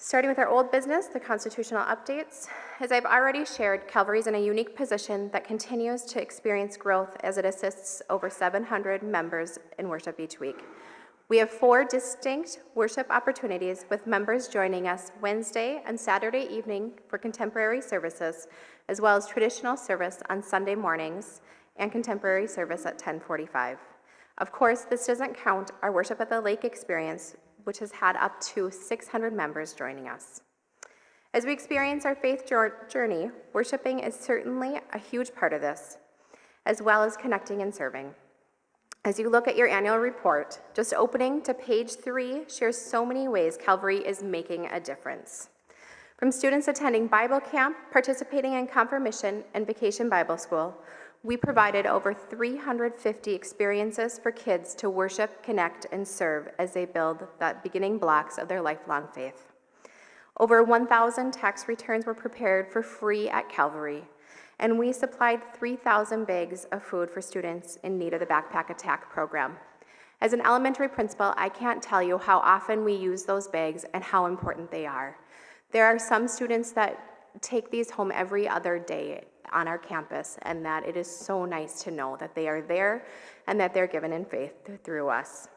Starting with our old business, the constitutional updates. As I've already shared, Calvary is in a unique position that continues to experience growth as it assists over 700 members in worship each week. We have 4 distinct worship opportunities with members joining us Wednesday and Saturday evening for contemporary services, as well as traditional service on Sunday mornings and contemporary service at 10:45. Of course, this doesn't count our Worship at the Lake experience, which has had up to 600 members joining us. As we experience our faith journey, worshiping is certainly a huge part of this, as well as connecting and serving. As you look at your annual report, just opening to page 3 shares so many ways Calvary is making a difference. From students attending Bible camp, participating in confirmation and vacation Bible school, we provided over 350 experiences for kids to worship, connect, and serve as they build the beginning blocks of their lifelong faith. Over 1,000 tax returns were prepared for free at Calvary, and we supplied 3,000 bags of food for students in need of the Backpack Attack program. As an elementary principal, I can't tell you how often we use those bags and how important they are. There are some students that take these home every other day on our campus, and that it is so nice to know that they are there and that they're given in faith through us.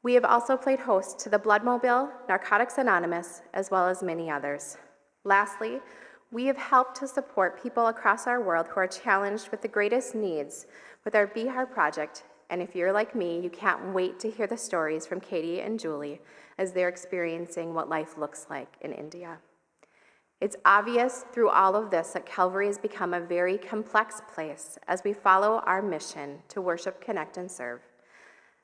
We have also played host to the Blood Mobile, Narcotics Anonymous, as well as many others. Lastly, we have helped to support people across our world who are challenged with the greatest needs with our Be Heart project, and if you're like me, you can't wait to hear the stories from Katie and Julie as they're experiencing what life looks like in India. It's obvious through all of this that Calvary has become a very complex place as we follow our mission to worship, connect, and serve.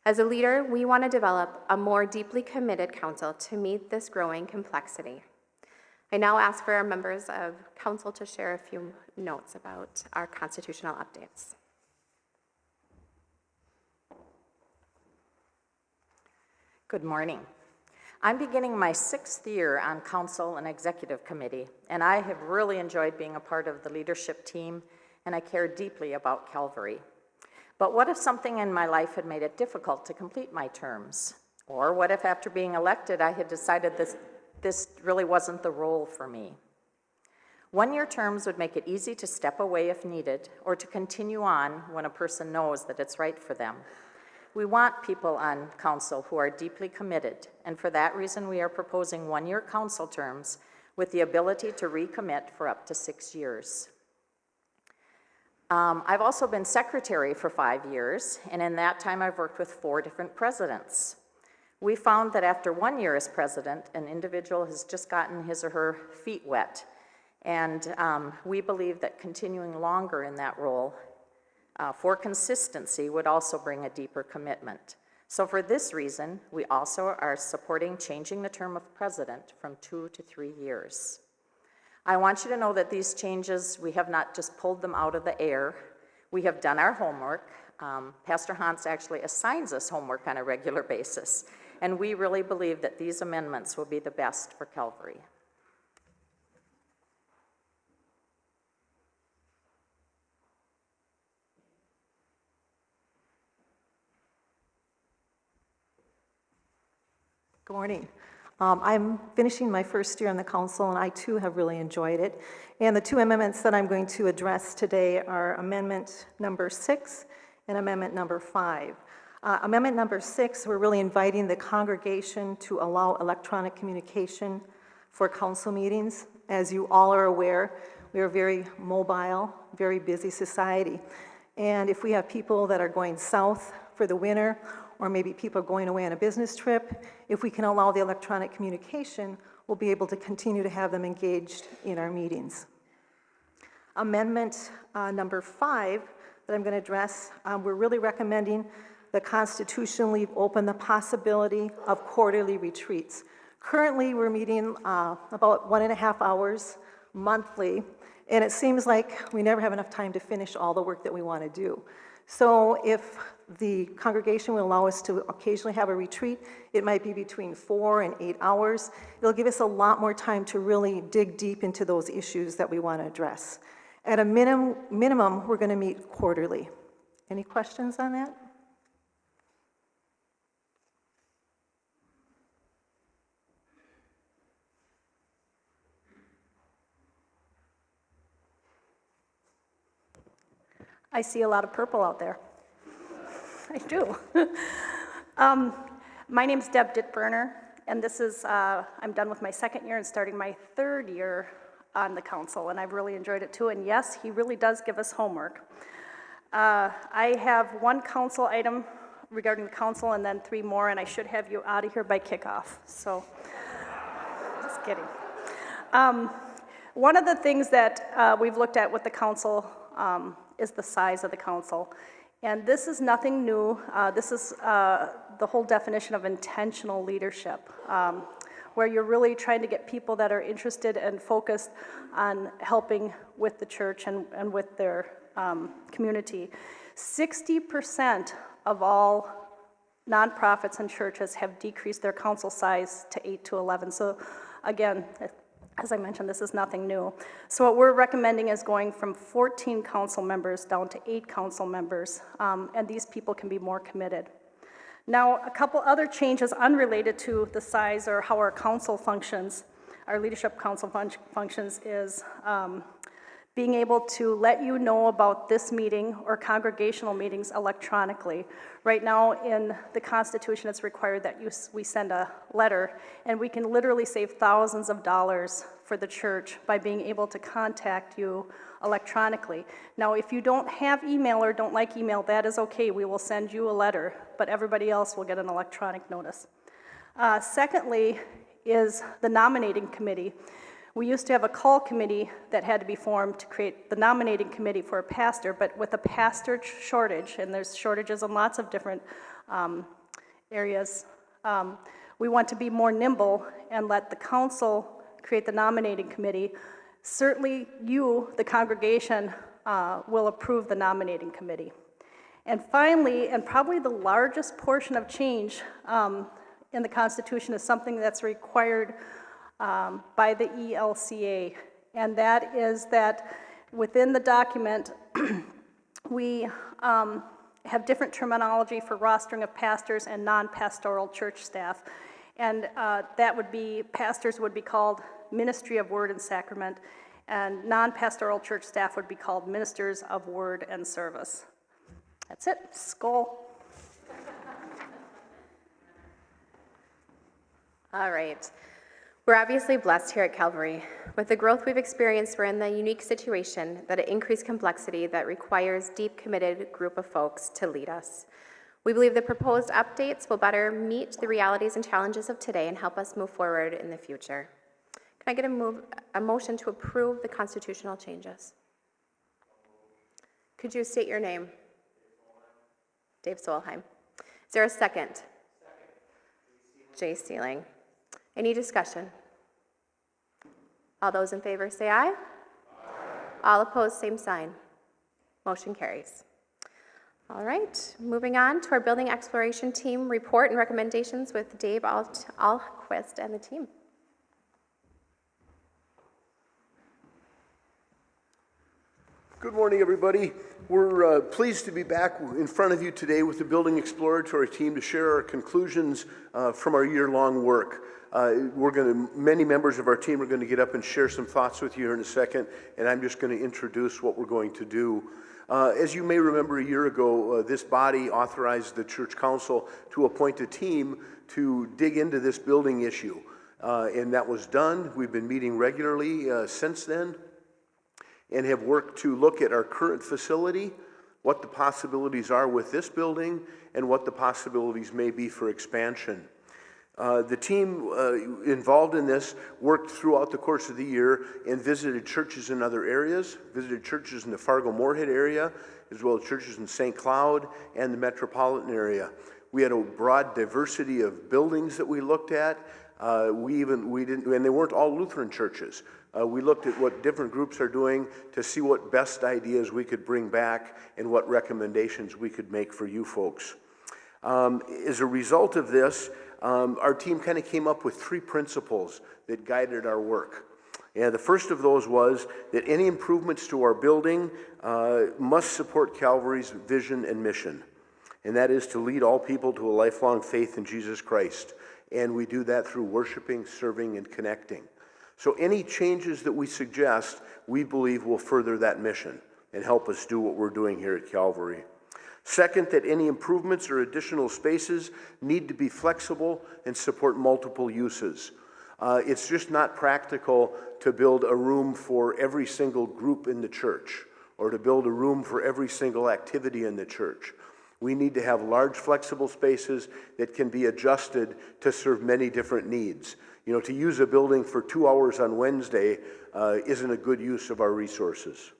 As a leader, we want to develop a more deeply committed council to meet this growing complexity. I now ask for our members of council to share a few notes about our constitutional updates. Good morning. I'm beginning my 6th year on council and executive committee, and I have really enjoyed being a part of the leadership team, and I care deeply about Calvary. But what if something in my life had made it difficult to complete my terms? Or what if after being elected I had decided this really wasn't the role for me? 1-year terms would make it easy to step away if needed, or to continue on when a person knows that it's right for them. We want people on council who are deeply committed, and for that reason we are proposing 1-year council terms with the ability to recommit for up to 6 years. I've also been secretary for 5 years, and in that time I've worked with 4 different presidents. We found that after 1 year as president, an individual has just gotten his or her feet wet, and we believe that continuing longer in that role for consistency would also bring a deeper commitment. So for this reason, we also are supporting changing the term of president from 2 to 3 years. I want you to know that these changes, we have not just pulled them out of the air. We have done our homework. Pastor Hans actually assigns us homework on a regular basis, and we really believe that these amendments will be the best for Calvary. Good morning. I'm finishing my first year on the council, and I too have really enjoyed it. And the 2 amendments that I'm going to address today are Amendment number 6 and Amendment number 5. Amendment number 6, we're really inviting the congregation to allow electronic communication for council meetings. As you all are aware, we are a very mobile, very busy society. And if we have people that are going south for the winter, or maybe people going away on a business trip, if we can allow the electronic communication, we'll be able to continue to have them engaged in our meetings. Amendment number 5 that I'm going to address, we're really recommending the Constitution leave open the possibility of quarterly retreats. Currently, we're meeting about 1.5 hours monthly, and it seems like we never have enough time to finish all the work that we want to do. So if the congregation will allow us to occasionally have a retreat, it might be between 4 and 8 hours. It'll give us a lot more time to really dig deep into those issues that we want to address. At a minimum, we're going to meet quarterly. Any questions on that? I see a lot of purple out there. I do. My name's Deb Dittburner, and this is, I'm done with my second year and starting my third year on the council, and I've really enjoyed it too. And yes, he really does give us homework. I have one council item regarding the council and then 3 more, and I should have you out of here by kickoff. So, just kidding. One of the things that we've looked at with the council is the size of the council. And this is nothing new. This is the whole definition of intentional leadership, where you're really trying to get people that are interested and focused on helping with the church and with their community. 60% of all nonprofits and churches have decreased their council size to 8 to 11. So again, as I mentioned, this is nothing new. So what we're recommending is going from 14 council members down to 8 council members, and these people can be more committed. Now, a couple other changes unrelated to the size or how our council functions, our leadership council functions, is being able to let you know about this meeting or congregational meetings electronically. Right now in the Constitution, it's required that we send a letter, and we can literally save thousands of dollars for the church by being able to contact you electronically. Now, if you don't have email or don't like email, that is okay. We will send you a letter, but everybody else will get an electronic notice. Secondly is the nominating committee. We used to have a call committee that had to be formed to create the nominating committee for a pastor, but with a pastor shortage, and there's shortages in lots of different areas, we want to be more nimble and let the council create the nominating committee. Certainly you, the congregation, will approve the nominating committee. And finally, and probably the largest portion of change in the Constitution is something that's required by the ELCA, and that is that within the document, we have different terminology for rostering of pastors and non-pastoral church staff, and that would be, pastors would be called ministry of word and sacrament, and non-pastoral church staff would be called ministers of word and service. That's it. Skull. All right. We're obviously blessed here at Calvary. With the growth we've experienced, we're in the unique situation that an increased complexity that requires deep, committed group of folks to lead us. We believe the proposed updates will better meet the realities and challenges of today and help us move forward in the future. Can I get a motion to approve the constitutional changes? Could you state your name? Dave Solheim. Is there a second? Jay Sealing. Any discussion? All those in favor say aye. Aye. All opposed, same sign. Motion carries. All right, moving on to our building exploration team report and recommendations with Dave Alquist and the team. Good morning, everybody. We're pleased to be back in front of you today with the Building Exploratory team to share our conclusions from our year-long work. Many members of our team are going to get up and share some thoughts with you here in a second, and I'm just going to introduce what we're going to do. As you may remember, a year ago, this body authorized the church council to appoint a team to dig into this building issue, and that was done. We've been meeting regularly since then, and have worked to look at our current facility, what the possibilities are with this building, and what the possibilities may be for expansion. The team involved in this worked throughout the course of the year and visited churches in other areas, visited churches in the Fargo-Moorhead area, as well as churches in St. Cloud and the metropolitan area. We had a broad diversity of buildings that we looked at. And they weren't all Lutheran churches. We looked at what different groups are doing to see what best ideas we could bring back and what recommendations we could make for you folks. As a result of this, our team kind of came up with 3 principles that guided our work. And the first of those was that any improvements to our building must support Calvary's vision and mission. And that is to lead all people to a lifelong faith in Jesus Christ. And we do that through worshiping, serving, and connecting. So any changes that we suggest, we believe will further that mission. and help us do what we're doing here at Calvary. Second, that any improvements or additional spaces need to be flexible and support multiple uses. It's just not practical to build a room for every single group in the church or to build a room for every single activity in the church. We need to have large flexible spaces that can be adjusted to serve many different needs. You know, to use a building for 2 hours on Wednesday isn't a good use of our resources.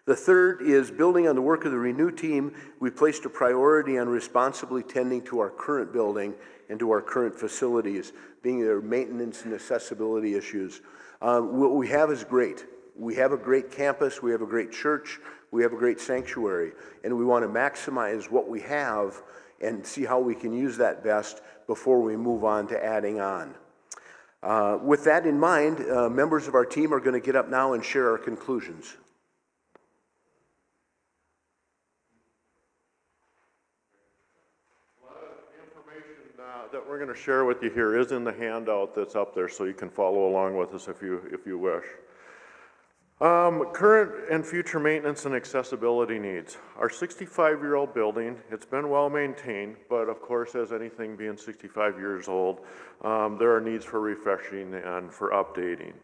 The third is building on the work of the Renew team. We placed a priority on responsibly tending to our current building and to our current facilities, being their maintenance and accessibility issues. What we have is great. We have a great campus, we have a great church, we have a great sanctuary, and we want to maximize what we have and see how we can use that best before we move on to adding on. With that in mind, members of our team are going to get up now and share our conclusions. That we're going to share with you here is in the handout that's up there, so you can follow along with us if you wish. Current and future maintenance and accessibility needs. Our 65-year-old building, it's been well maintained, but of course, as anything being 65 years old, there are needs for refreshing and for updating.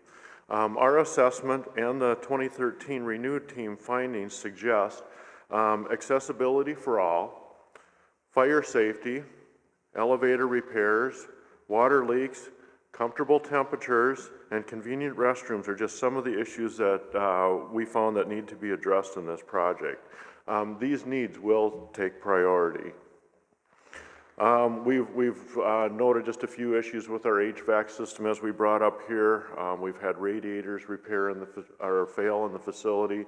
Our assessment and the 2013 Renew team findings suggest accessibility for all, fire safety, elevator repairs, water leaks, comfortable temperatures, and convenient restrooms are just some of the issues that we found that need to be addressed in this project. These needs will take priority. We've noted just a few issues with our HVAC system as we brought up here. We've had radiators repair or fail in the facility.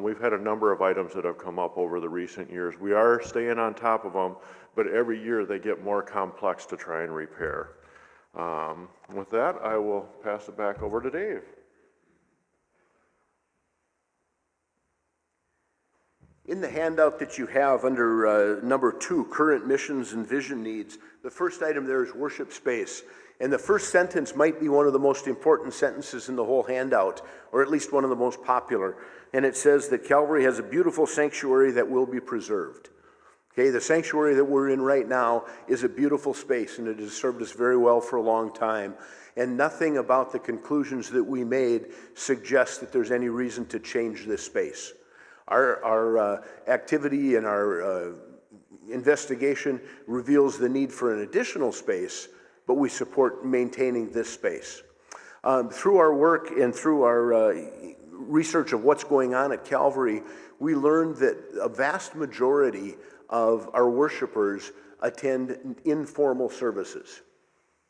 We've had a number of items that have come up over the recent years. We are staying on top of them, but every year they get more complex to try and repair. With that, I will pass it back over to Dave. In the handout that you have under number 2, current missions and vision needs, the first item there is worship space. And the first sentence might be one of the most important sentences in the whole handout, or at least one of the most popular. And it says that Calvary has a beautiful sanctuary that will be preserved. Okay, the sanctuary that we're in right now is a beautiful space, and it has served us very well for a long time. And nothing about the conclusions that we made suggests that there's any reason to change this space. Our activity and our investigation reveals the need for an additional space, but we support maintaining this space. Through our work and through our research of what's going on at Calvary, we learned that a vast majority of our worshipers attend informal services.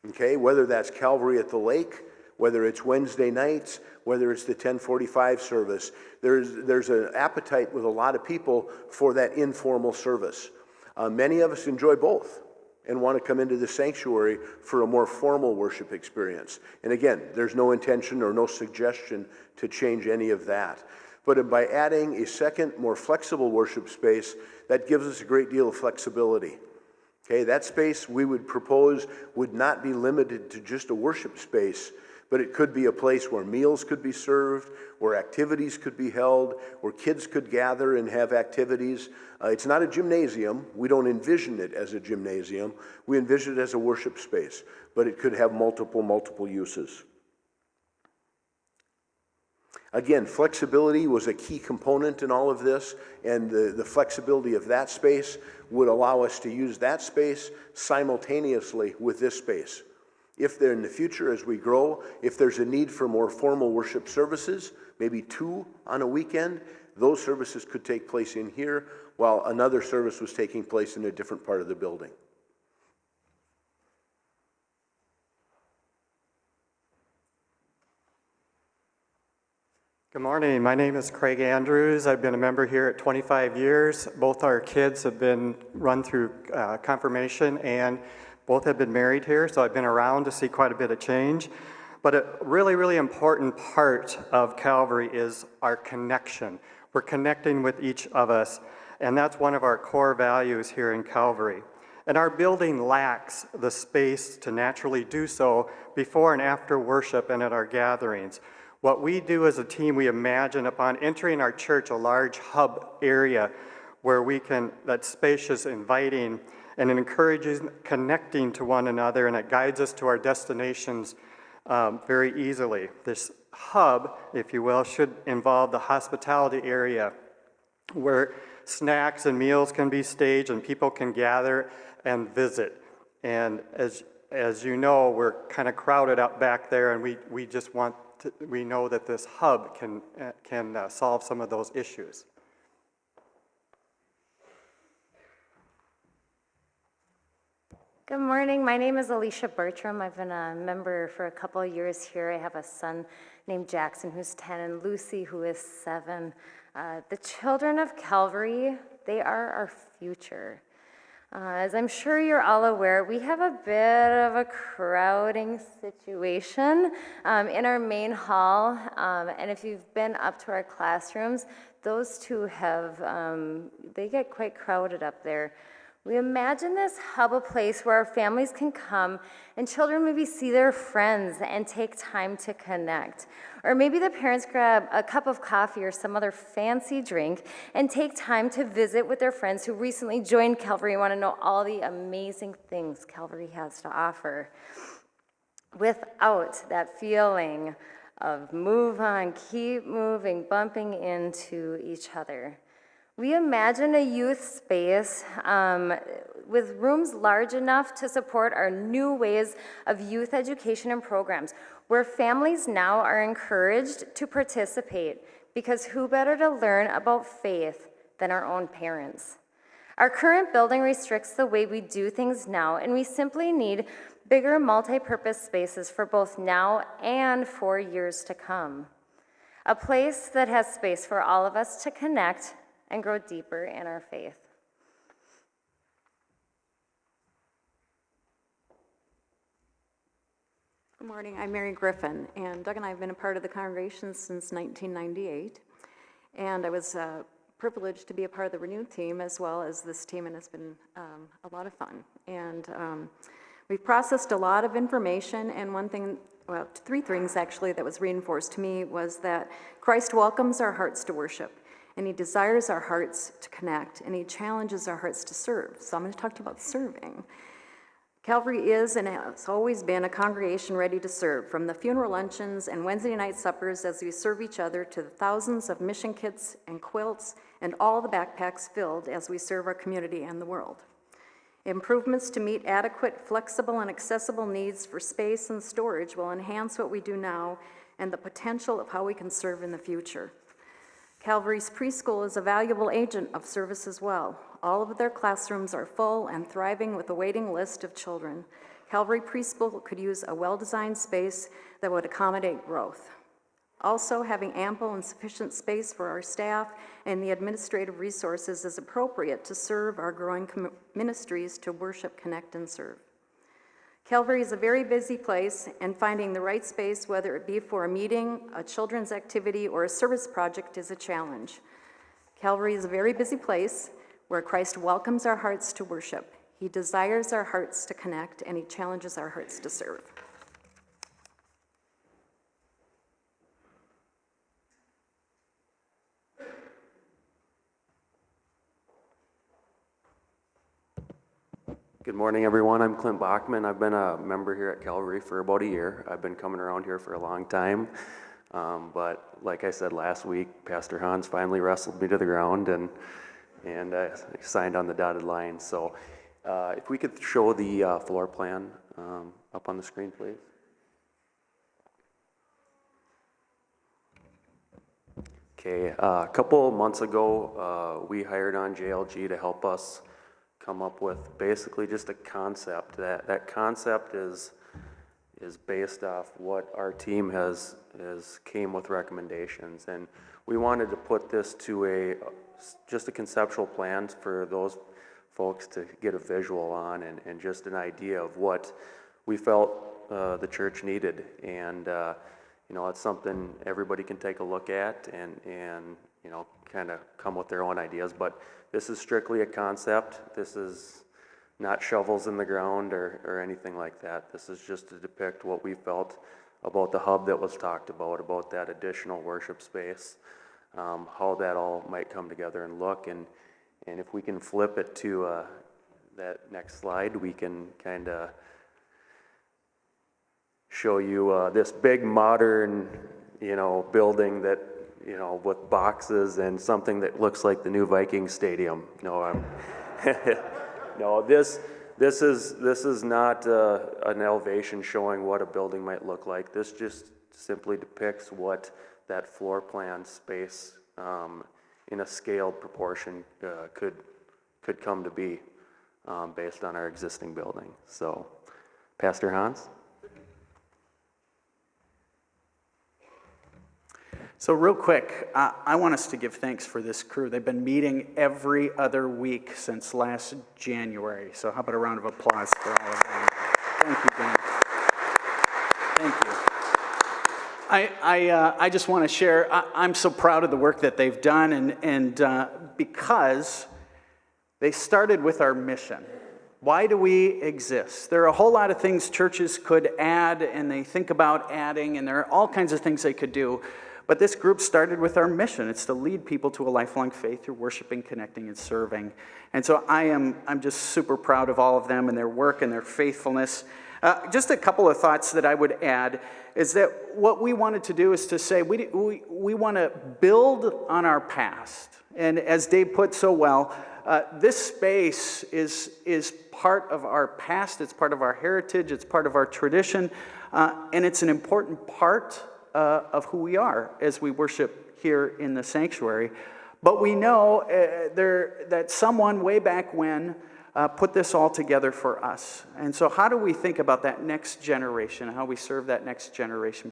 Okay, whether that's Calvary at the Lake, whether it's Wednesday nights, whether it's the 1045 service, there's an appetite with a lot of people for that informal service. Many of us enjoy both and want to come into the sanctuary for a more formal worship experience. And again, there's no intention or no suggestion to change any of that. But by adding a second, more flexible worship space, that gives us a great deal of flexibility. Okay, that space we would propose would not be limited to just a worship space, but it could be a place where meals could be served, where activities could be held, where kids could gather and have activities. It's not a gymnasium. We don't envision it as a gymnasium. We envision it as a worship space, but it could have multiple uses. Again, flexibility was a key component in all of this, and the flexibility of that space would allow us to use that space simultaneously with this space. If there in the future, as we grow, if there's a need for more formal worship services, maybe 2 on a weekend, those services could take place in here, while another service was taking place in a different part of the building. Good morning. My name is Craig Andrews. I've been a member here at 25 years. Both our kids have been run through confirmation, and both have been married here, so I've been around to see quite a bit of change. But a really important part of Calvary is our connection. We're connecting with each of us, and that's one of our core values here in Calvary. And our building lacks the space to naturally do so before and after worship and at our gatherings. What we do as a team, we imagine upon entering our church a large hub area where that's spacious, inviting, and it encourages connecting to one another, and it guides us to our destinations very easily. This hub, if you will, should involve the hospitality area where snacks and meals can be staged and people can gather and visit. And as you know, we're kind of crowded up back there, and we know that this hub can solve some of those issues. Good morning. My name is Alicia Bertram. I've been a member for a couple of years here. I have a son named Jackson who's 10 and Lucy who is 7. The children of Calvary, they are our future. As I'm sure you're all aware, we have a bit of a crowding situation in our main hall, and if you've been up to our classrooms, those two they get quite crowded up there. We imagine this hub a place where our families can come and children maybe see their friends and take time to connect. Or maybe the parents grab a cup of coffee or some other fancy drink and take time to visit with their friends who recently joined Calvary and want to know all the amazing things Calvary has to offer. Without that feeling of move on, keep moving, bumping into each other. We imagine a youth space with rooms large enough to support our new ways of youth education and programs, where families now are encouraged to participate, because who better to learn about faith than our own parents? Our current building restricts the way we do things now, and we simply need bigger multi-purpose spaces for both now and for years to come. A place that has space for all of us to connect and grow deeper in our faith. Good morning, I'm Mary Griffin, and Doug and I have been a part of the congregation since 1998, and I was privileged to be a part of the Renew team as well as this team, and it's been a lot of fun. And we've processed a lot of information, and three things actually that was reinforced to me was that Christ welcomes our hearts to worship, and he desires our hearts to connect, and he challenges our hearts to serve. So I'm going to talk to you about serving. Calvary is and has always been a congregation ready to serve, from the funeral luncheons and Wednesday night suppers as we serve each other to the thousands of mission kits and quilts and all the backpacks filled as we serve our community and the world. Improvements to meet adequate, flexible, and accessible needs for space and storage will enhance what we do now and the potential of how we can serve in the future. Calvary's preschool is a valuable agent of service as well. All of their classrooms are full and thriving with a waiting list of children. Calvary Preschool could use a well-designed space that would accommodate growth. Also, having ample and sufficient space for our staff and the administrative resources is appropriate to serve our growing ministries to worship, connect, and serve. Calvary is a very busy place, and finding the right space, whether it be for a meeting, a children's activity, or a service project, is a challenge. Calvary is a very busy place where Christ welcomes our hearts to worship. He desires our hearts to connect, and he challenges our hearts to serve. Good morning, everyone. I'm Clint Bachman. I've been a member here at Calvary for about a year. I've been coming around here for a long time, but like I said last week, Pastor Hans finally wrestled me to the ground, and I signed on the dotted line. So if we could show the floor plan up on the screen, please. Okay, a couple months ago, we hired on JLG to help us come up with basically just a concept. That concept is based off what our team has came with recommendations, and we wanted to put this to just a conceptual plan for those folks to get a visual on, and just an idea of what we felt the church needed. And it's something everybody can take a look at and kind of come with their own ideas, but this is strictly a concept. This is not shovels in the ground or anything like that. This is just to depict what we felt about the hub that was talked about that additional worship space, how that all might come together and look. And if we can flip it to that next slide, we can kind of show you this big modern, building that, with boxes and something that looks like the new Viking Stadium. No, no, this is not an elevation showing what a building might look like. This just simply depicts what that floor plan space in a scaled proportion could come to be based on our existing building. So, Pastor Hans? So real quick, I want us to give thanks for this crew. They've been meeting every other week since last January. So how about a round of applause for all of them? Thank you, Dan. Thank you. I just want to share, I'm so proud of the work that they've done, and because they started with our mission. Why do we exist? There are a whole lot of things churches could add, and they think about adding, and there are all kinds of things they could do. But this group started with our mission. It's to lead people to a lifelong faith through worshiping, connecting, and serving. And so I'm just super proud of all of them and their work and their faithfulness. Just a couple of thoughts that I would add is that what we wanted to do is to say we want to build on our past. And as Dave put so well, this space is part of our past, it's part of our heritage, it's part of our tradition, and it's an important part of who we are as we worship here in the sanctuary. But we know that someone way back when put this all together for us. And so how do we think about that next generation, how we serve that next generation?